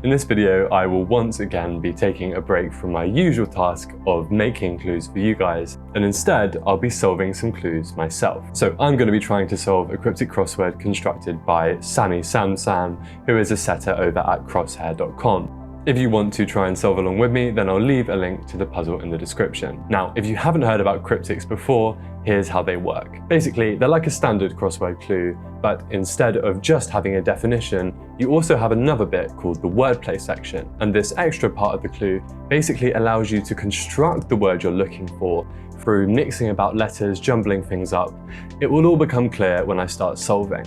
In this video, I will once again be taking a break from my usual task of making clues for you guys, and instead I'll be solving some clues myself. So I'm going to be trying to solve a cryptic crossword constructed by Sammisamsam, who is a setter over at crosshair.com. If you want to try and solve along with me, then I'll leave a link to the puzzle in the description. Now, if you haven't heard about cryptics before, here's how they work. Basically, they're like a standard crossword clue, but instead of just having a definition, you also have another bit called the wordplay section. And this extra part of the clue basically allows you to construct the word you're looking for through mixing about letters, jumbling things up. It will all become clear when I start solving.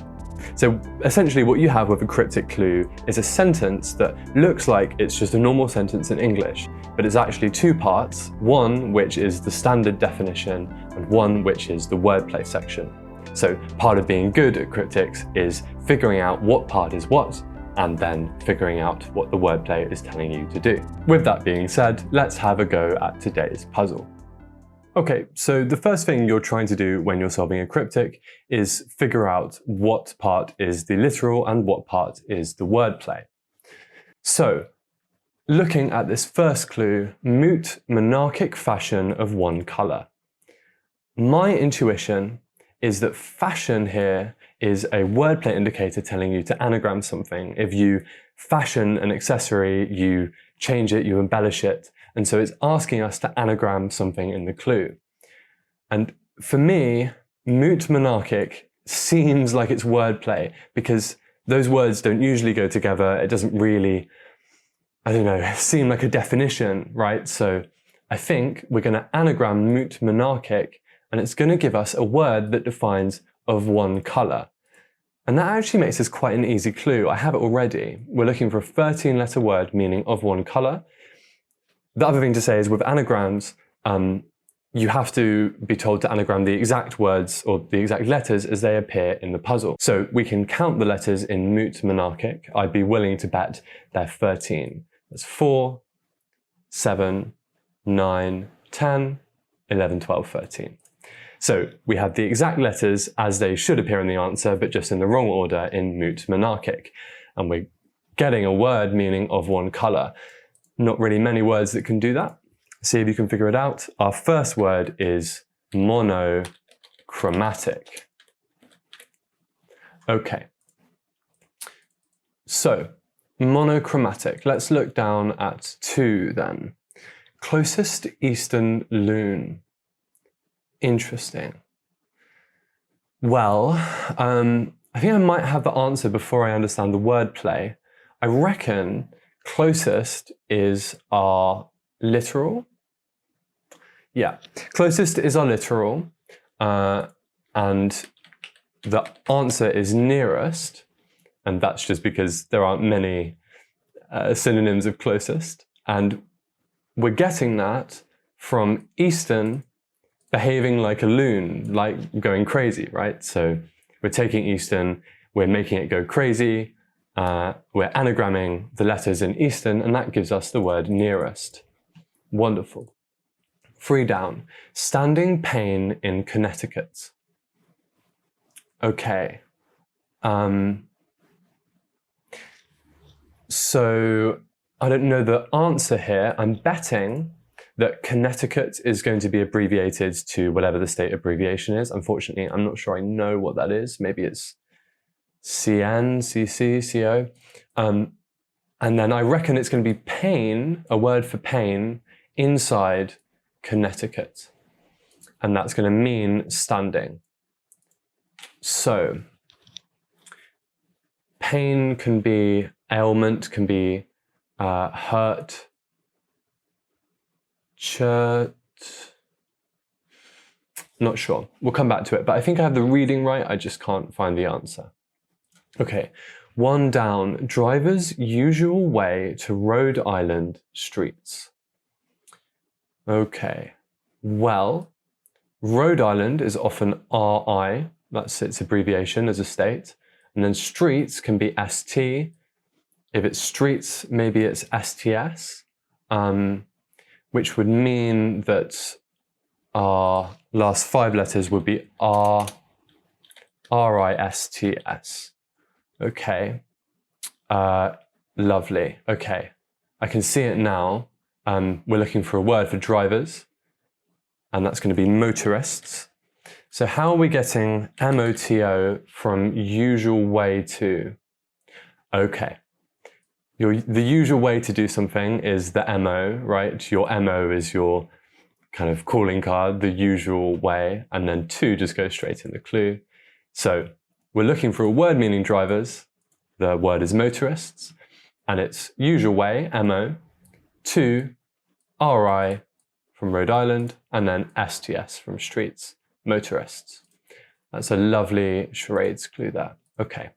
So essentially what you have with a cryptic clue is a sentence that looks like it's just a normal sentence in English, but it's actually two parts, one which is the standard definition and one which is the wordplay section. So part of being good at cryptics is figuring out what part is what, and then figuring out what the wordplay is telling you to do. With that being said, let's have a go at today's puzzle. Okay, so the first thing you're trying to do when you're solving a cryptic is figure out what part is the literal and what part is the wordplay. So, looking at this first clue, mute monarchic fashion of one colour. My intuition is that fashion here is a wordplay indicator telling you to anagram something. If you fashion an accessory, you change it, you embellish it. And so it's asking us to anagram something in the clue. And for me, mute monarchic seems like it's wordplay because those words don't usually go together. It doesn't really, I don't know, seem like a definition, right? So I think we're going to anagram mute monarchic, and it's going to give us a word that defines of one colour. And that actually makes this quite an easy clue. I have it already. We're looking for a 13-letter word meaning of one colour. The other thing to say is with anagrams, you have to be told to anagram the exact words or the exact letters as they appear in the puzzle. So we can count the letters in mute monarchic. I'd be willing to bet they're 13. That's 4, 7, 9, 10, 11, 12, 13. So we have the exact letters as they should appear in the answer, but just in the wrong order in mute monarchic. And we're getting a word meaning of one colour. Not really many words that can do that. See if you can figure it out. Our first word is monochromatic. Okay. So, monochromatic. Let's look down at 2 then. Closest eastern loon. Interesting. Well, I think I might have the answer before I understand the wordplay. I reckon closest is our literal. Yeah, closest is our literal, and the answer is nearest, and that's just because there aren't many synonyms of closest, and we're getting that from eastern behaving like a loon, like going crazy, right? So we're taking eastern, we're making it go crazy, we're anagramming the letters in eastern, and that gives us the word nearest. Wonderful. 3 down. Standing pain in Connecticut. Okay. So I don't know the answer here. I'm betting that Connecticut is going to be abbreviated to whatever the state abbreviation is. Unfortunately, I'm not sure I know what that is. Maybe it's CN, CC, CO. And then I reckon it's going to be pain, a word for pain, inside Connecticut. And that's going to mean standing. So, pain can be ailment, can be hurt, not sure. We'll come back to it. But I think I have the reading right. I just can't find the answer. Okay, 1 down. Driver's usual way to Rhode Island streets. Okay, well, Rhode Island is often RI, that's its abbreviation as a state, and then streets can be ST. If it's streets, maybe it's STS, which would mean that our last 5 letters would be RISTS. Okay. Lovely. Okay, I can see it now. We're looking for a word for drivers, and that's going to be motorists. So how are we getting MOTO from usual way to? Okay. The usual way to do something is the MO, right? Your MO is your kind of calling card, the usual way, and then to just goes straight in the clue. So we're looking for a word meaning drivers. The word is motorists, and it's usual way, MO, to RI from Rhode Island, and then STS from streets, motorists. That's a lovely charades clue there. Okay.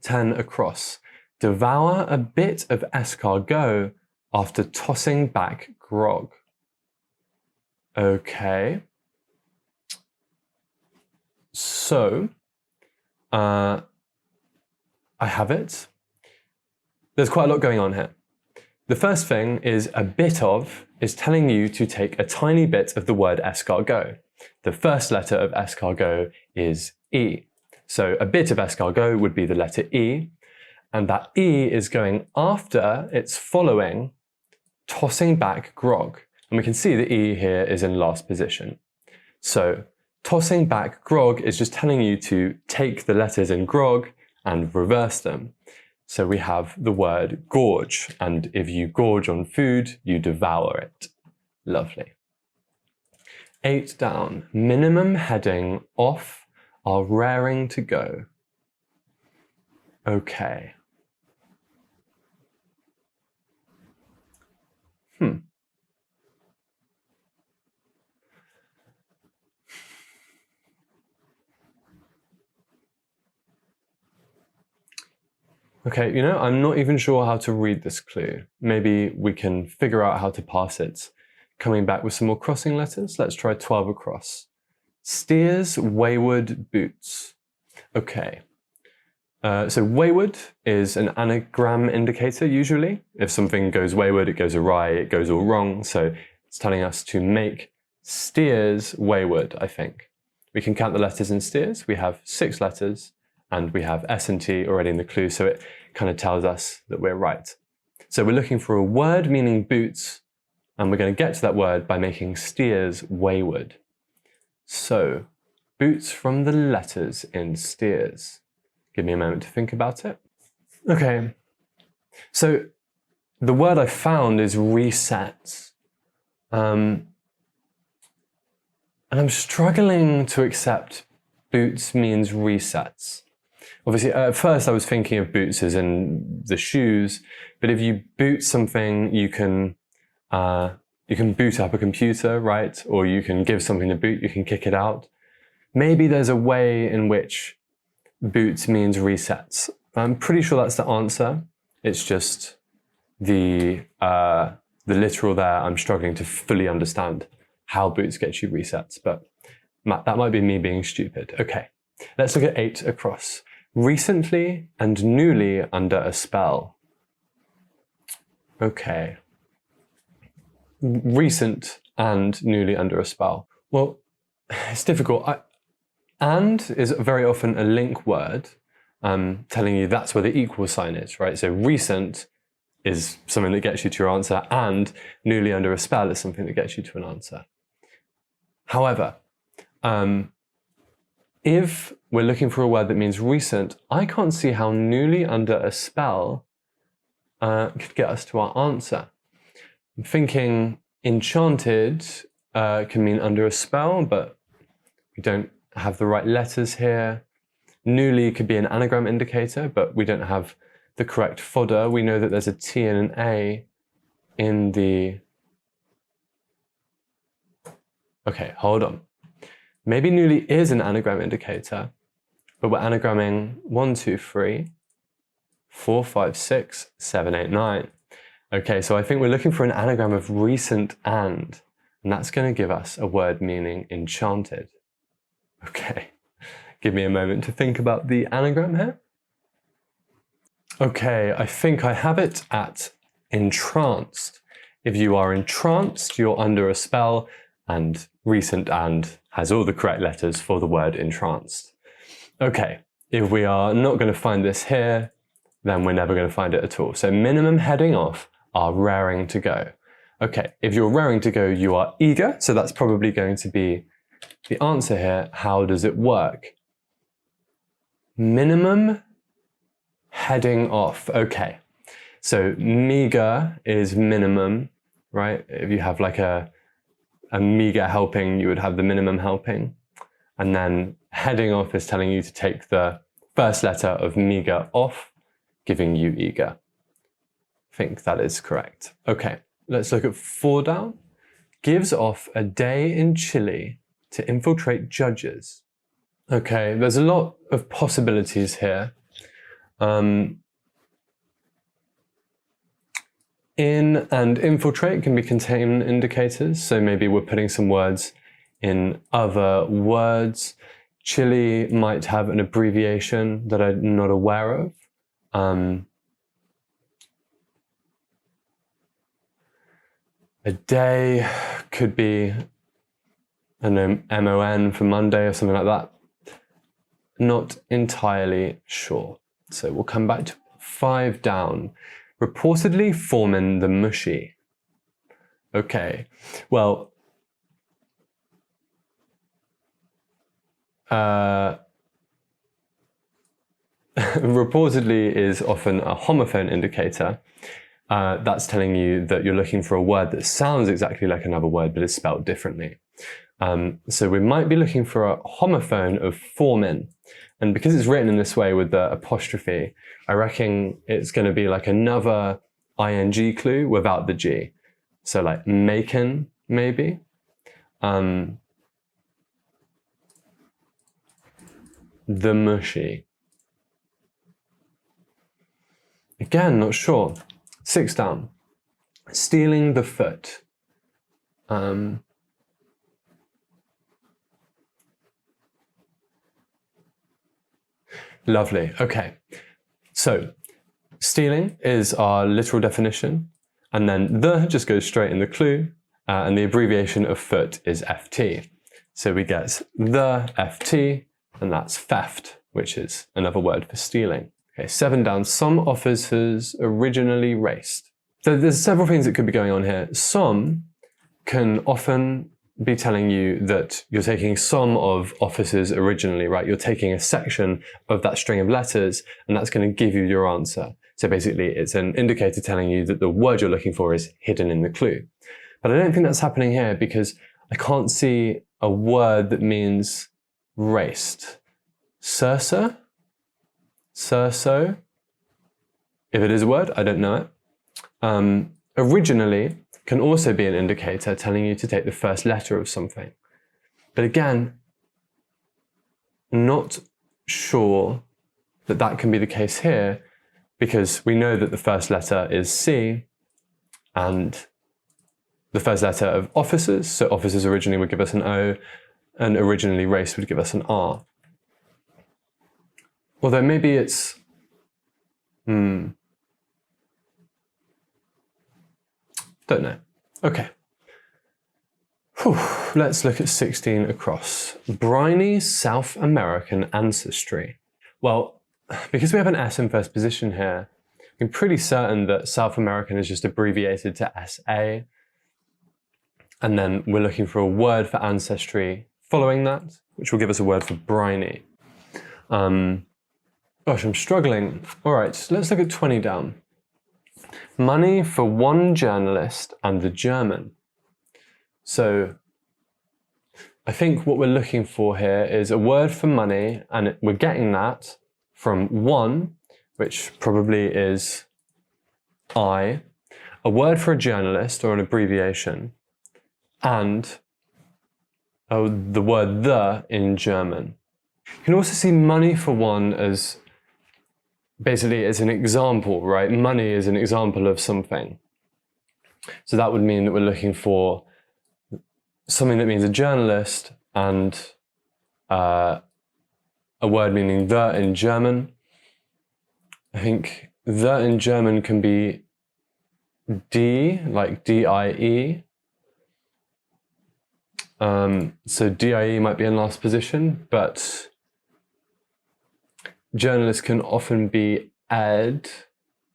10 across. Devour a bit of escargot after tossing back grog. Okay. So, I have it. There's quite a lot going on here. The first thing is a bit of is telling you to take a tiny bit of the word escargot. The first letter of escargot is E. So a bit of escargot would be the letter E, and that E is going after, it's following, tossing back grog. And we can see the E here is in last position. So tossing back grog is just telling you to take the letters in grog and reverse them. So we have the word gorge, and if you gorge on food, you devour it. Lovely. 8 down. Minimum heading off are raring to go. Okay. Okay, I'm not even sure how to read this clue. Maybe we can figure out how to pass it. Coming back with some more crossing letters, let's try 12 across. Steers wayward boots. Okay. So wayward is an anagram indicator usually. If something goes wayward, it goes awry, it goes all wrong. So it's telling us to make steers wayward, I think. We can count the letters in steers. We have 6 letters. And we have S and T already in the clue, so it kind of tells us that we're right. So we're looking for a word meaning boots, and we're going to get to that word by making steers wayward. So, boots from the letters in steers. Give me a moment to think about it. Okay, so the word I found is reset. And I'm struggling to accept boots means resets. Obviously, at first I was thinking of boots as in the shoes, but if you boot something, you can boot up a computer, right? Or you can give something to boot, you can kick it out. Maybe there's a way in which boots means resets. I'm pretty sure that's the answer. It's just the literal there, I'm struggling to fully understand how boots get you resets, but that might be me being stupid. Okay, let's look at 8 across. Recently and newly under a spell. Okay. Recent and newly under a spell. Well, it's difficult. And is very often a link word, telling you that's where the equal sign is, right? So recent is something that gets you to your answer, and newly under a spell is something that gets you to an answer. However, if we're looking for a word that means recent, I can't see how newly under a spell could get us to our answer. I'm thinking enchanted can mean under a spell, but we don't have the right letters here. Newly could be an anagram indicator, but we don't have the correct fodder. We know that there's a T and an A in the... Okay, hold on. Maybe newly is an anagram indicator, but we're anagramming 1, 2, 3, 4, 5, 6, 7, 8, 9. Okay, so I think we're looking for an anagram of recent and that's going to give us a word meaning enchanted. Okay, give me a moment to think about the anagram here. Okay, I think I have it at entranced. If you are entranced, you're under a spell, and recent and has all the correct letters for the word entranced. Okay, if we are not going to find this here, then we're never going to find it at all. So minimum heading off are raring to go. Okay, if you're raring to go, you are eager. So that's probably going to be the answer here. How does it work? Minimum heading off. Okay, so meager is minimum, right? If you have like a meager helping, you would have the minimum helping. And then heading off is telling you to take the first letter of meager off, giving you eager. I think that is correct. Okay, let's look at 4 down. Gives off a day in Chile to infiltrate judges. Okay, there's a lot of possibilities here. In and infiltrate can be containment indicators, so maybe we're putting some words in other words. Chile might have an abbreviation that I'm not aware of. A day could be, I don't know, MON for Monday or something like that. Not entirely sure. So we'll come back to 5 down. Reportedly forming the mushy. Okay, well, reportedly is often a homophone indicator. That's telling you that you're looking for a word that sounds exactly like another word, but is spelled differently. So we might be looking for a homophone of formin. And because it's written in this way with the apostrophe, I reckon it's going to be like another ing clue without the G. So like making, maybe. The mushy. Again, not sure. 6 down. Stealing the foot. Lovely. Okay. So stealing is our literal definition, and then the just goes straight in the clue, and the abbreviation of foot is FT. So we get the FT, and that's theft, which is another word for stealing. Okay, 7 down. Some officers originally raced. So there's several things that could be going on here. Some can often be telling you that you're taking some of officers originally, right? You're taking a section of that string of letters, and that's going to give you your answer. So basically, it's an indicator telling you that the word you're looking for is hidden in the clue. But I don't think that's happening here because I can't see a word that means raced. Cerso? Cerso? If it is a word, I don't know it. Originally can also be an indicator telling you to take the first letter of something. But again, not sure that that can be the case here because we know that the first letter is C and the first letter of officers, so officers originally would give us an O and originally race would give us an R. Although maybe it's, don't know. Okay. Whew. Let's look at 16 across. Briny South American ancestry. Well, because we have an S in first position here, I'm pretty certain that South American is just abbreviated to SA. And then we're looking for a word for ancestry following that, which will give us a word for briny. Gosh, I'm struggling. All right, let's look at 20 down. Money for one journalist and the German. So I think what we're looking for here is a word for money, and we're getting that from one, which probably is I, a word for a journalist or an abbreviation, and the word the in German. You can also see money for one as basically as an example, right? Money is an example of something. So that would mean that we're looking for something that means a journalist and a word meaning the in German. I think the in German can be D, like D-I-E. So D-I-E might be in last position, but journalist can often be ed,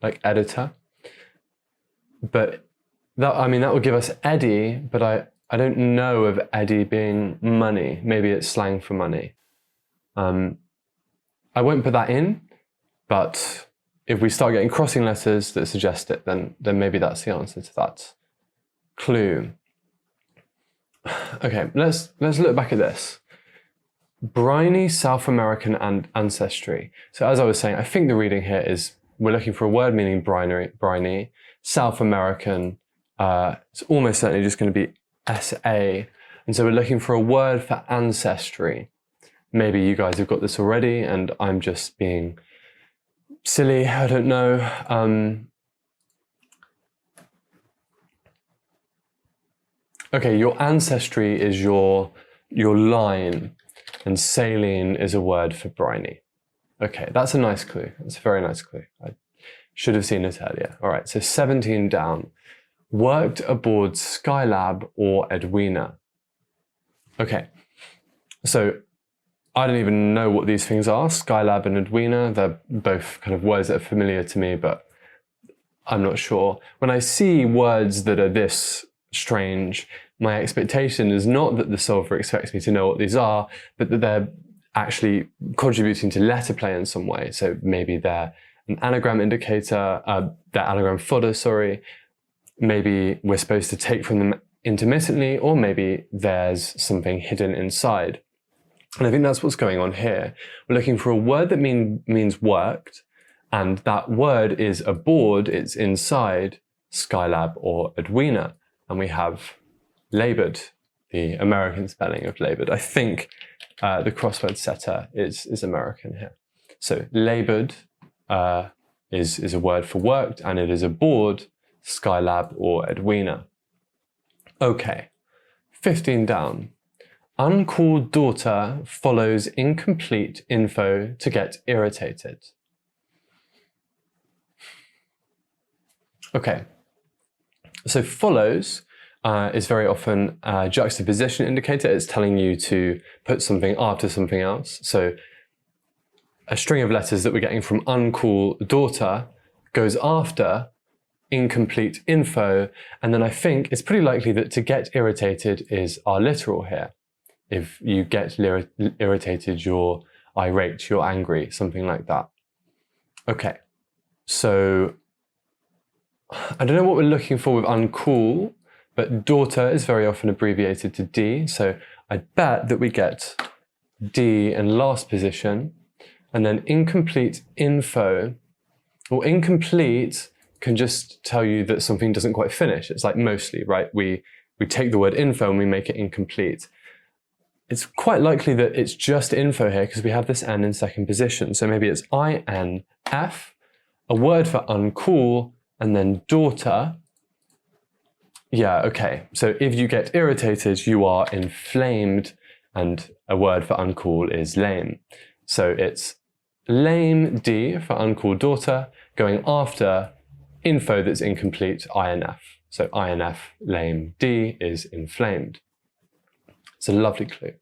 like editor. But that would give us eddy, but I don't know of eddy being money. Maybe it's slang for money. I won't put that in, but if we start getting crossing letters that suggest it, then maybe that's the answer to that clue. Okay, let's look back at this. Briny South American ancestry. So as I was saying, I think the reading here is we're looking for a word meaning briny. South American, it's almost certainly just going to be SA. And so we're looking for a word for ancestry. Maybe you guys have got this already and I'm just being silly, I don't know. Okay, your ancestry is your line, and saline is a word for briny. Okay, that's a nice clue. That's a very nice clue. I should have seen it earlier. All right, so 17 down. Worked aboard Skylab or Edwina. Okay, so I don't even know what these things are. Skylab and Edwina, they're both kind of words that are familiar to me, but I'm not sure. When I see words that are this strange, my expectation is not that the solver expects me to know what these are, but that they're actually contributing to letter play in some way. So maybe they're an anagram indicator, they're anagram fodder, sorry. Maybe we're supposed to take from them intermittently, or maybe there's something hidden inside. And I think that's what's going on here. We're looking for a word that means worked, and that word is aboard, it's inside Skylab or Edwina. And we have labored, the American spelling of labored. I think the crossword setter is American here. So labored is a word for worked, and it is aboard Skylab or Edwina. Okay, 15 down. Uncalled daughter follows incomplete info to get irritated. Okay, so follows is very often a juxtaposition indicator. It's telling you to put something after something else. So a string of letters that we're getting from uncalled daughter goes after incomplete info, and then I think it's pretty likely that to get irritated is our literal here. If you get irritated, you're irate, you're angry, something like that. Okay, so I don't know what we're looking for with uncool, but daughter is very often abbreviated to D, so I bet that we get D in last position, and then incomplete info, or incomplete can just tell you that something doesn't quite finish. It's like mostly, right? We take the word info and we make it incomplete. It's quite likely that it's just info here because we have this N in second position. So maybe it's INF, a word for uncool, and then daughter. Yeah, okay. So if you get irritated, you are inflamed, and a word for uncool is lame. So it's lame D for uncool daughter, going after info that's incomplete, INF. So INF, lame D is inflamed. It's a lovely clue.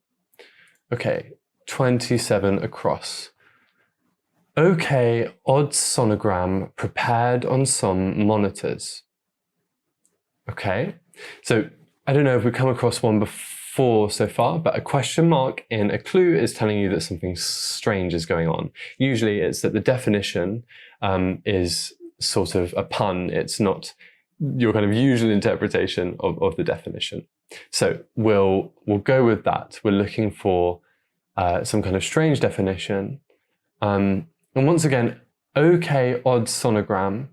Okay, 27 across. Okay, odd sonogram prepared on some monitors. Okay, so I don't know if we've come across one before so far, but a question mark in a clue is telling you that something strange is going on. Usually it's that the definition is sort of a pun. It's not your kind of usual interpretation of the definition. So we'll go with that. We're looking for some kind of strange definition. And once again, okay, odd sonogram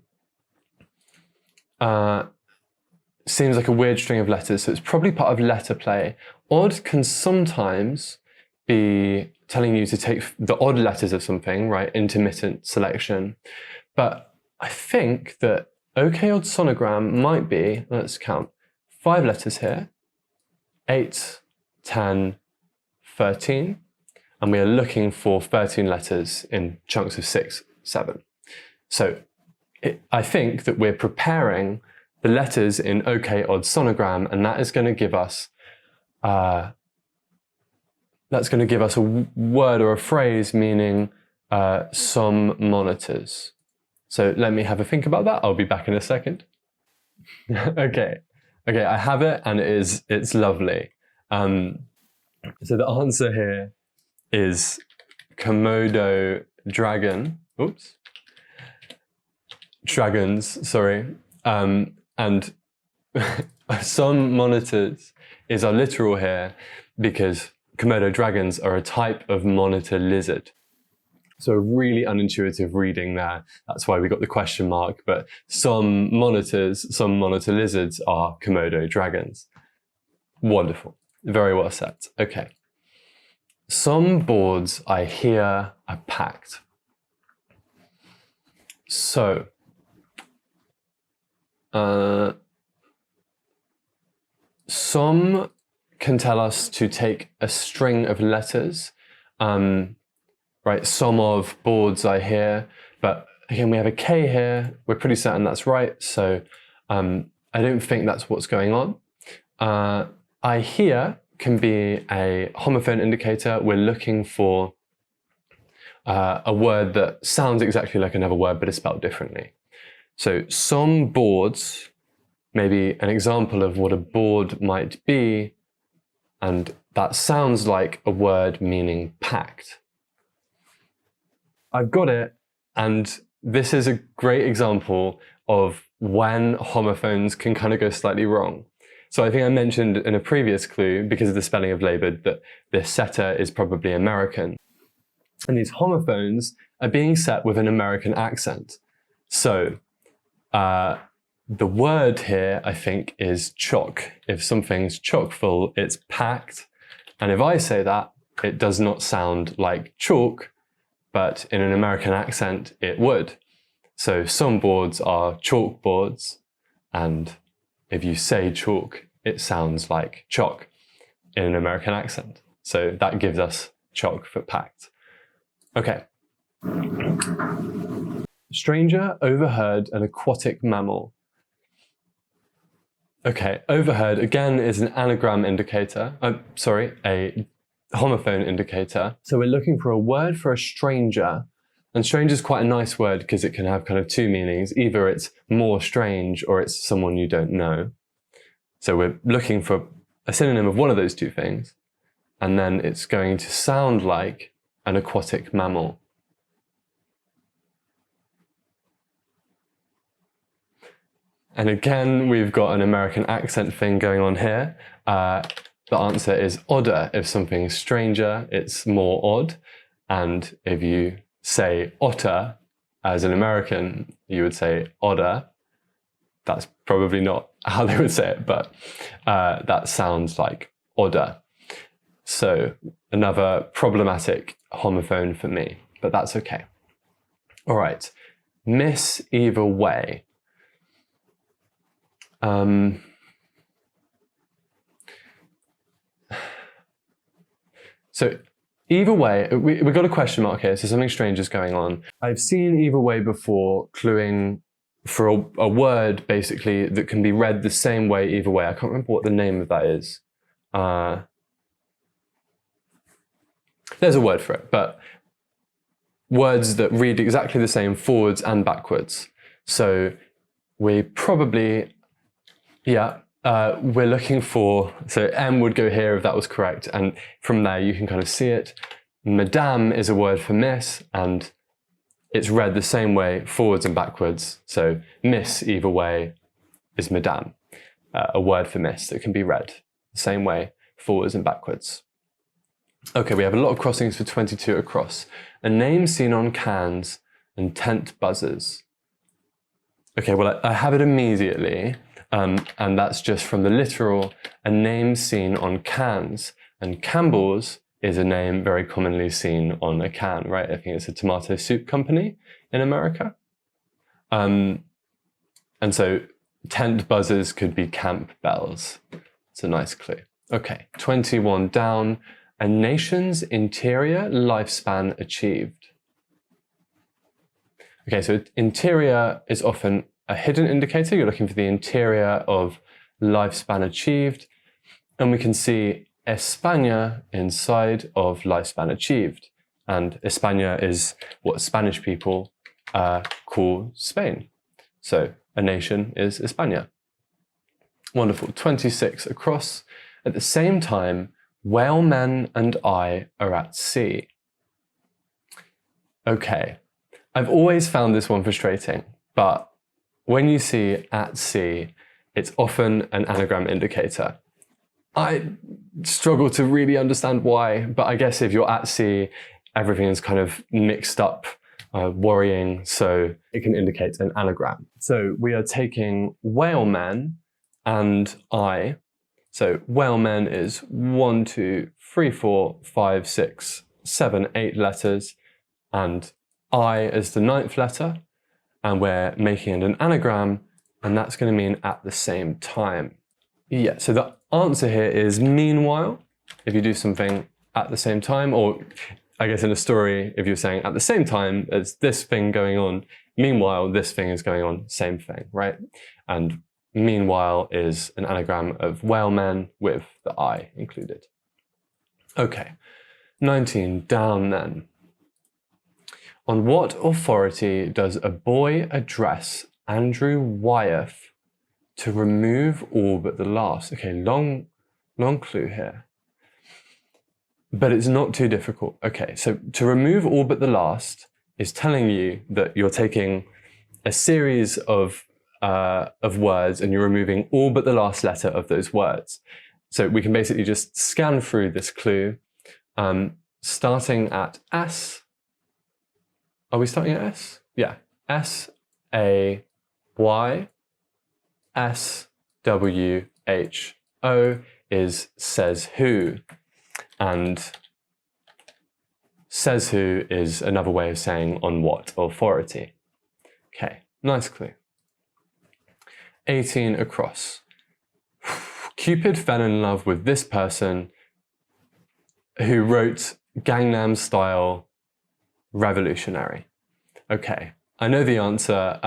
seems like a weird string of letters, so it's probably part of letter play. Odd can sometimes be telling you to take the odd letters of something, right? Intermittent selection. But I think that okay, odd sonogram might be, let's count, 5 letters here, 8, 10, 13, and we are looking for 13 letters in chunks of 6, 7. So I think that we're preparing the letters in okay, odd sonogram, and that is going to give us a word or a phrase meaning some monitors. So let me have a think about that. I'll be back in a second. Okay, I have it, and it's lovely. So the answer here is Komodo dragon. Oops. Dragons, sorry. And some monitors is our literal here because Komodo dragons are a type of monitor lizard. So a really unintuitive reading there. That's why we got the question mark. But some monitor lizards are Komodo dragons. Wonderful. Very well said. Okay. Some boards I hear are packed. So, some can tell us to take a string of letters. Right, some of boards I hear, but again, we have a K here. We're pretty certain that's right. So I don't think that's what's going on. I hear can be a homophone indicator. We're looking for a word that sounds exactly like another word, but is spelled differently. So some boards, maybe an example of what a board might be, and that sounds like a word meaning packed. I've got it, and this is a great example of when homophones can kind of go slightly wrong. So I think I mentioned in a previous clue, because of the spelling of laboured, that this setter is probably American. And these homophones are being set with an American accent. So the word here, I think, is chock. If something's chock full, it's packed. And if I say that, it does not sound like chalk, but in an American accent, it would. So some boards are chalk boards, and if you say chalk, it sounds like chalk in an American accent. So that gives us chalk for packed. Okay. Stranger overheard an aquatic mammal. Okay, overheard again is an anagram indicator. A homophone indicator. So we're looking for a word for a stranger. And stranger is quite a nice word because it can have kind of two meanings. Either it's more strange or it's someone you don't know. So we're looking for a synonym of one of those two things. And then it's going to sound like an aquatic mammal. And again, we've got an American accent thing going on here. The answer is odder. If something's stranger, it's more odd. And if you say otter as an American, you would say odder. That's probably not how they would say it, but that sounds like odder. So another problematic homophone for me, but that's okay. All right, miss either way. So either way, we got a question mark here, so something strange is going on. I've seen either way before, cluing for a word basically that can be read the same way either way. I can't remember what the name of that is. There's a word for it, but words that read exactly the same forwards and backwards. So we probably, we're looking for, so M would go here if that was correct, and from there you can kind of see it. Madame is a word for miss, and it's read the same way forwards and backwards. So miss either way is madame, a word for miss that can be read the same way forwards and backwards. Okay, we have a lot of crossings for 22 across. A name seen on cans and tent buzzers. Okay, well, I have it immediately. And that's just from the literal, a name seen on cans. And Campbell's is a name very commonly seen on a can, right? I think it's a tomato soup company in America. And so tent buzzers could be camp bells. It's a nice clue. Okay, 21 down. A nation's interior lifespan achieved. Okay, so interior is often a hidden indicator. You're looking for the interior of lifespan achieved. And we can see España inside of lifespan achieved. And España is what Spanish people call Spain. So a nation is España. Wonderful. 26 across. At the same time, whalemen and I are at sea. Okay, I've always found this one frustrating, but when you see at sea, it's often an anagram indicator. I struggle to really understand why, but I guess if you're at sea, everything is kind of mixed up, worrying, so it can indicate an anagram. So we are taking whalemen and I. So whalemen is 1, 2, 3, 4, 5, 6, 7, 8 letters, and I is the 9th letter, and we're making it an anagram, and that's going to mean at the same time. Yeah, so the answer here is meanwhile, if you do something at the same time, or I guess in a story, if you're saying at the same time as this thing going on, meanwhile, this thing is going on, same thing, right? And meanwhile is an anagram of whalemen with the I included. Okay, 19, down then. On what authority does a boy address Andrew Wyeth to remove all but the last? Okay, long clue here. But it's not too difficult. Okay, so to remove all but the last is telling you that you're taking a series of words and you're removing all but the last letter of those words. So we can basically just scan through this clue, starting at S. Are we starting at S? Yeah. S-A-Y, S-W-H-O is says who. And says who is another way of saying on what authority. Okay, nice clue. 18 across. Cupid fell in love with this person who wrote Gangnam Style Revolutionary. Okay, I know the answer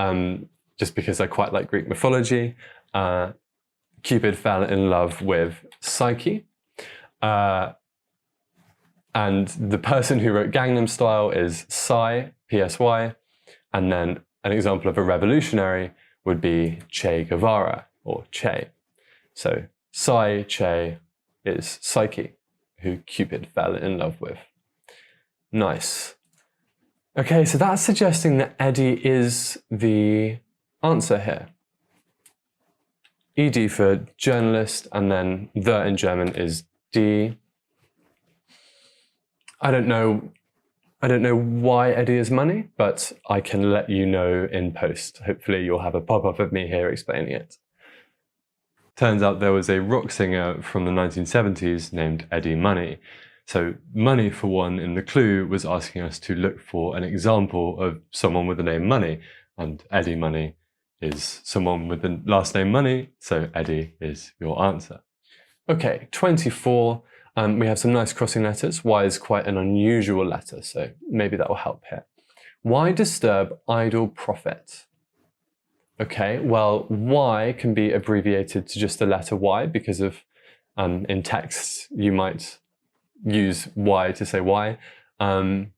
just because I quite like Greek mythology. Cupid fell in love with Psyche. And the person who wrote Gangnam Style is Psy, P-S-Y, and then an example of a revolutionary would be Che Guevara, or Che. So Psy, Che is Psyche, who Cupid fell in love with. Nice. Okay, so that's suggesting that Eddie is the answer here. ED for journalist, and then the in German is D. I don't know why Eddie is money, but I can let you know in post. Hopefully you'll have a pop-up of me here explaining it. Turns out there was a rock singer from the 1970s named Eddie Money. So Money, for one, in the clue was asking us to look for an example of someone with the name Money, and Eddie Money is someone with the last name Money, so Eddie is your answer. Okay, 24. We have some nice crossing letters. Y is quite an unusual letter, so maybe that will help here. Why disturb idle prophet? Okay, well, Y can be abbreviated to just the letter Y because of, in text, you might use Y to say Y. And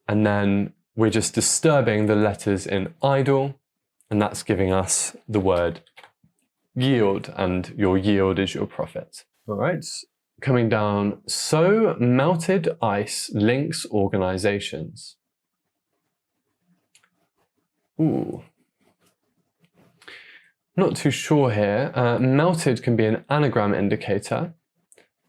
then we're just disturbing the letters in idle, and that's giving us the word yield, and your yield is your profit. All right. Coming down, so melted ice links organizations. Ooh. Not too sure here. Melted can be an anagram indicator.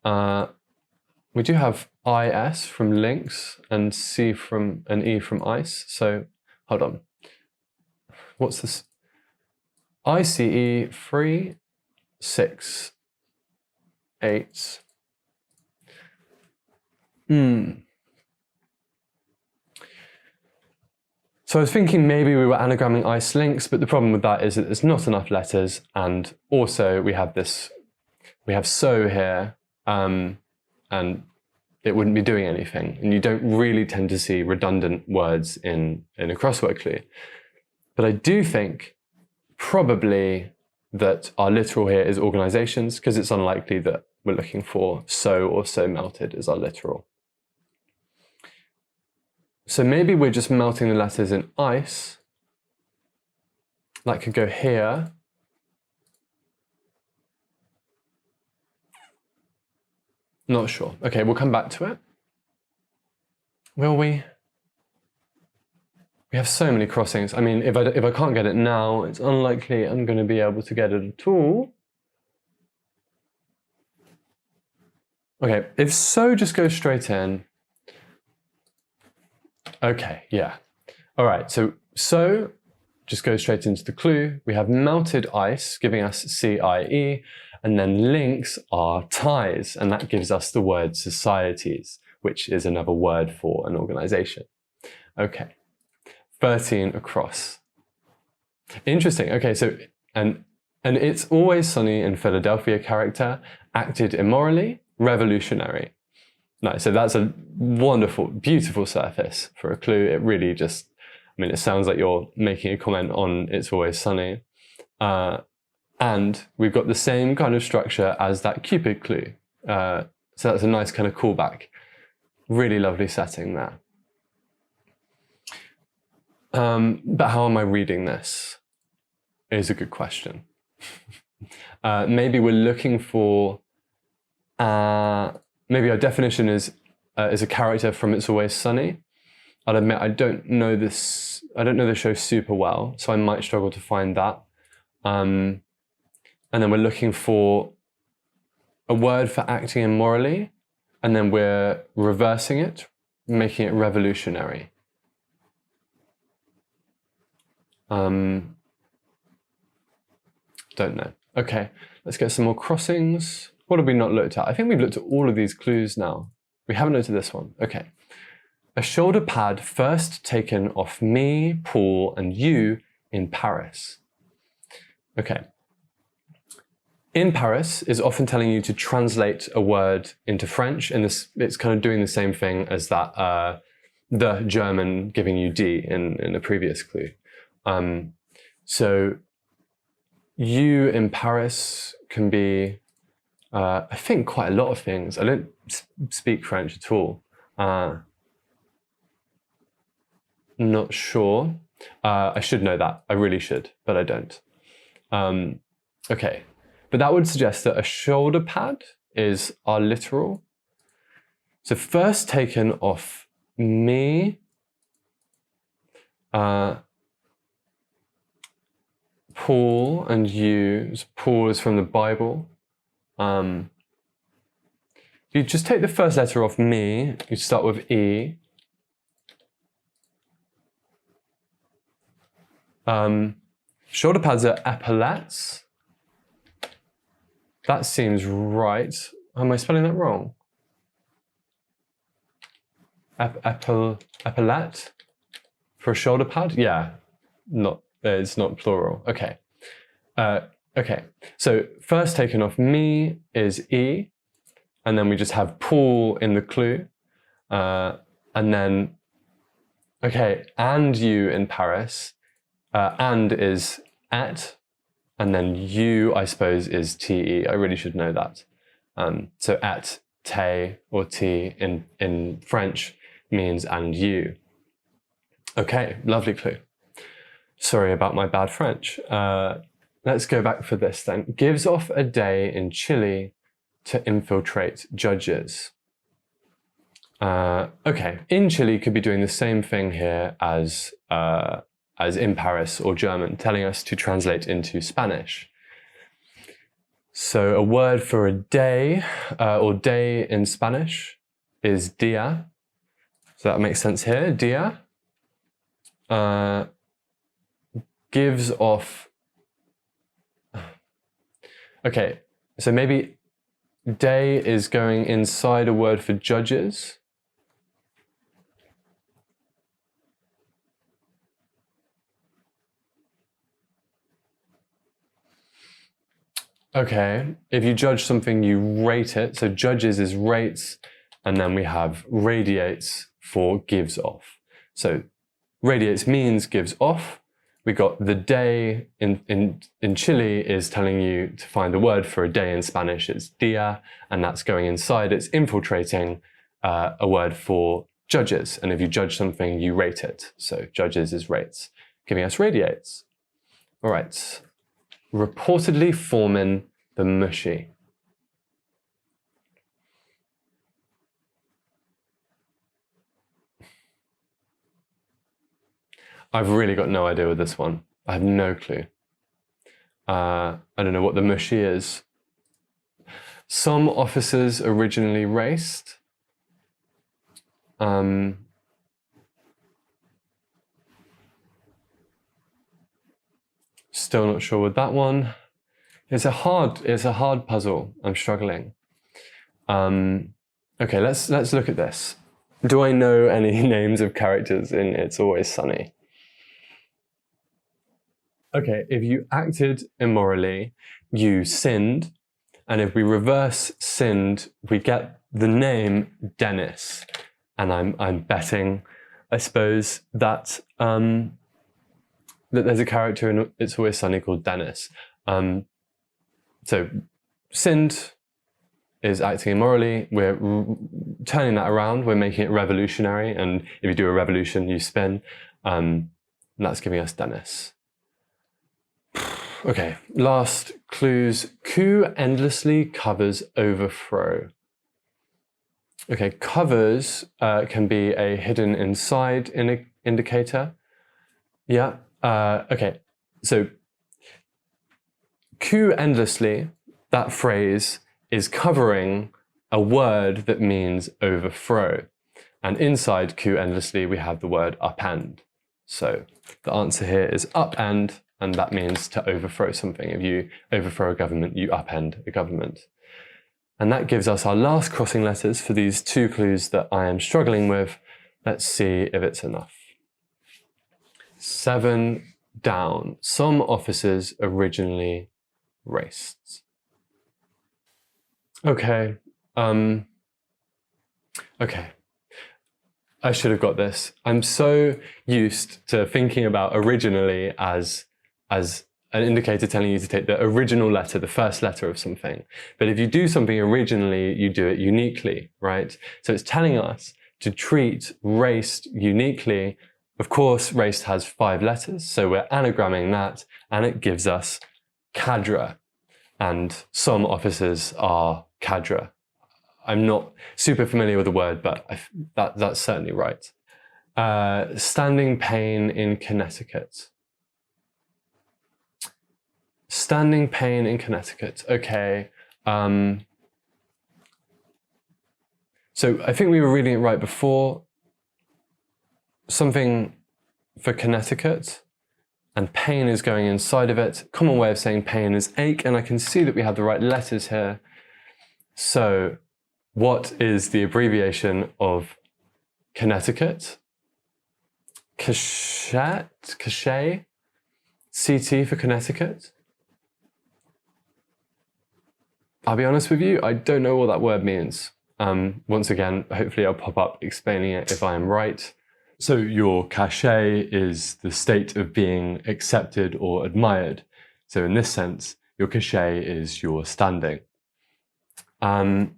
We do have IS from links and C from and E from ice. So hold on. What's this? ICE 3, 6, 8. So I was thinking maybe we were anagramming ice links, but the problem with that is that there's not enough letters, and also we have so here, and it wouldn't be doing anything, and you don't really tend to see redundant words in a crossword clue. But I do think probably that our literal here is organizations, because it's unlikely that we're looking for so or so melted as our literal. So maybe we're just melting the letters in ice. That could go here. Not sure. Okay, we'll come back to it. Will we? We have so many crossings. I mean, if I can't get it now, it's unlikely I'm going to be able to get it at all. Okay, if so, just go straight in. Okay, yeah. All right, so just go straight into the clue. We have melted ice, giving us CIE, and then links are ties, and that gives us the word societies, which is another word for an organization. Okay, 13 across. Interesting. Okay, so, and it's always sunny in Philadelphia character, acted immorally, revolutionary. Nice, so that's a wonderful, beautiful surface for a clue. It really just, I mean, it sounds like you're making a comment on It's Always Sunny. And we've got the same kind of structure as that Cupid clue. So that's a nice kind of callback. Really lovely setting there. But how am I reading this? Is a good question. Maybe we're looking for, maybe our definition is a character from It's Always Sunny. I'll admit I don't know the show super well, so I might struggle to find that. And then we're looking for a word for acting immorally, and then we're reversing it, making it revolutionary. Don't know. Okay, let's get some more crossings. What have we not looked at? I think we've looked at all of these clues now. We haven't looked at this one. Okay. A shoulder pad first taken off me, Paul, and you in Paris. Okay. In Paris is often telling you to translate a word into French, and it's kind of doing the same thing as that the German giving you D in a previous clue. So you in Paris can be, I think, quite a lot of things. I don't speak French at all. Not sure. I should know that. I really should, but I don't. Okay. But that would suggest that a shoulder pad is our literal. So first taken off me, Paul and you. So Paul is from the Bible. You just take the first letter off me. You start with E. Shoulder pads are epaulettes. That seems right. Am I spelling that wrong? Epaulette for a shoulder pad? Yeah, it's not plural. Okay. Okay, so first taken off me is E, and then we just have Paul in the clue. And then, okay, and you in Paris. And is at, and then you, I suppose, is TE. I really should know that. So at, te, or T in French means and you. Okay, lovely clue. Sorry about my bad French. Let's go back for this then. Gives off a day in Chile to infiltrate judges. Okay, in Chile could be doing the same thing here as in Paris or German, telling us to translate into Spanish. So a word for a day, or day in Spanish, is dia. So that makes sense here, dia. Gives off, okay, so maybe day is going inside a word for judges. Okay, if you judge something, you rate it. So judges is rates, and then we have radiates for gives off. So radiates means gives off. We got the day in Chile is telling you to find the word for a day in Spanish. It's dia, and that's going inside. It's infiltrating a word for judges. And if you judge something, you rate it. So judges is rates, giving us radiates. All right. Reportedly forming the mushy. I've really got no idea with this one. I have no clue. I don't know what the mushy is. Some officers originally raced. Still not sure with that one. It's a hard puzzle. I'm struggling. Okay, let's look at this. Do I know any names of characters in It's Always Sunny? Okay, if you acted immorally, you sinned, and if we reverse sinned, we get the name Dennis. And I'm betting, I suppose, that that there's a character in It's Always Sunny called Dennis. So sinned is acting immorally. We're turning that around. We're making it revolutionary. And if you do a revolution, you spin. And that's giving us Dennis. Okay, last clues. Coup endlessly covers overthrow. Okay, covers can be a hidden inside indicator. Yeah, okay. So coup endlessly, that phrase is covering a word that means overthrow. And inside coup endlessly, we have the word upend. So the answer here is upend, and that means to overthrow something. If you overthrow a government, you upend a government. And that gives us our last crossing letters for these two clues that I am struggling with. Let's see if it's enough. 7 down. Some officers originally raced. Okay. Okay. I should have got this. I'm so used to thinking about originally as an indicator telling you to take the original letter, the first letter of something. But if you do something originally, you do it uniquely, right? So it's telling us to treat raced uniquely. Of course, raced has 5 letters, so we're anagramming that, and it gives us cadre. And some officers are cadre. I'm not super familiar with the word, but that's certainly right. Standing pain in Connecticut. Standing pain in Connecticut. Okay. So I think we were reading it right before. Something for Connecticut, and pain is going inside of it. Common way of saying pain is ache, and I can see that we have the right letters here. So what is the abbreviation of Connecticut? Cachet? CT for Connecticut? I'll be honest with you, I don't know what that word means. Once again, hopefully I'll pop up explaining it if I am right. So your cachet is the state of being accepted or admired. So in this sense, your cachet is your standing. And,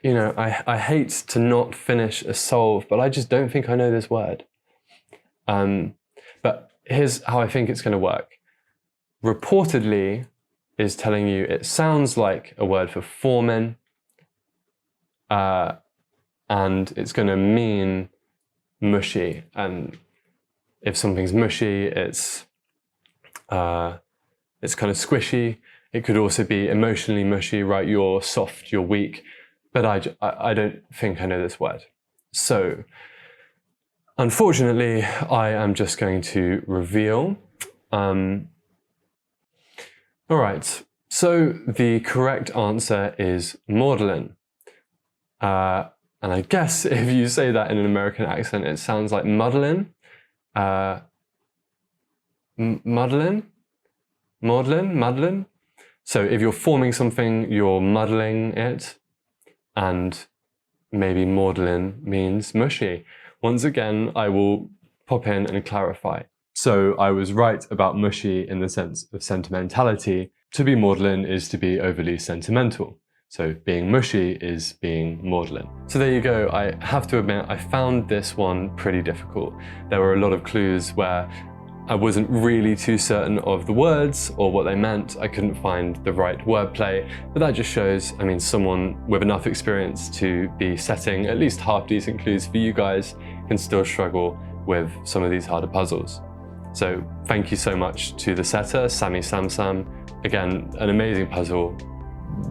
you know, I hate to not finish a solve, but I just don't think I know this word. But here's how I think it's going to work. Reportedly is telling you it sounds like a word for foreman, and it's going to mean mushy. And if something's mushy, it's kind of squishy. It could also be emotionally mushy, right? You're soft, you're weak. But I don't think I know this word. So unfortunately, I am just going to reveal. All right, so the correct answer is maudlin. And I guess if you say that in an American accent, it sounds like muddlin. Muddlin. So if you're forming something, you're muddling it. And maybe maudlin means mushy. Once again, I will pop in and clarify. So I was right about mushy in the sense of sentimentality. To be maudlin is to be overly sentimental. So being mushy is being maudlin. So there you go. I have to admit, I found this one pretty difficult. There were a lot of clues where I wasn't really too certain of the words or what they meant. I couldn't find the right wordplay, but that just shows, I mean, someone with enough experience to be setting at least half decent clues for you guys can still struggle with some of these harder puzzles. So thank you so much to the setter, Sammisamsam. Again, an amazing puzzle.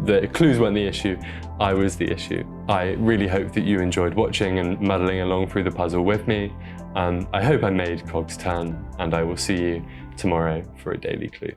The clues weren't the issue, I was the issue. I really hope that you enjoyed watching and muddling along through the puzzle with me. I hope I made cogs turn, and I will see you tomorrow for a daily clue.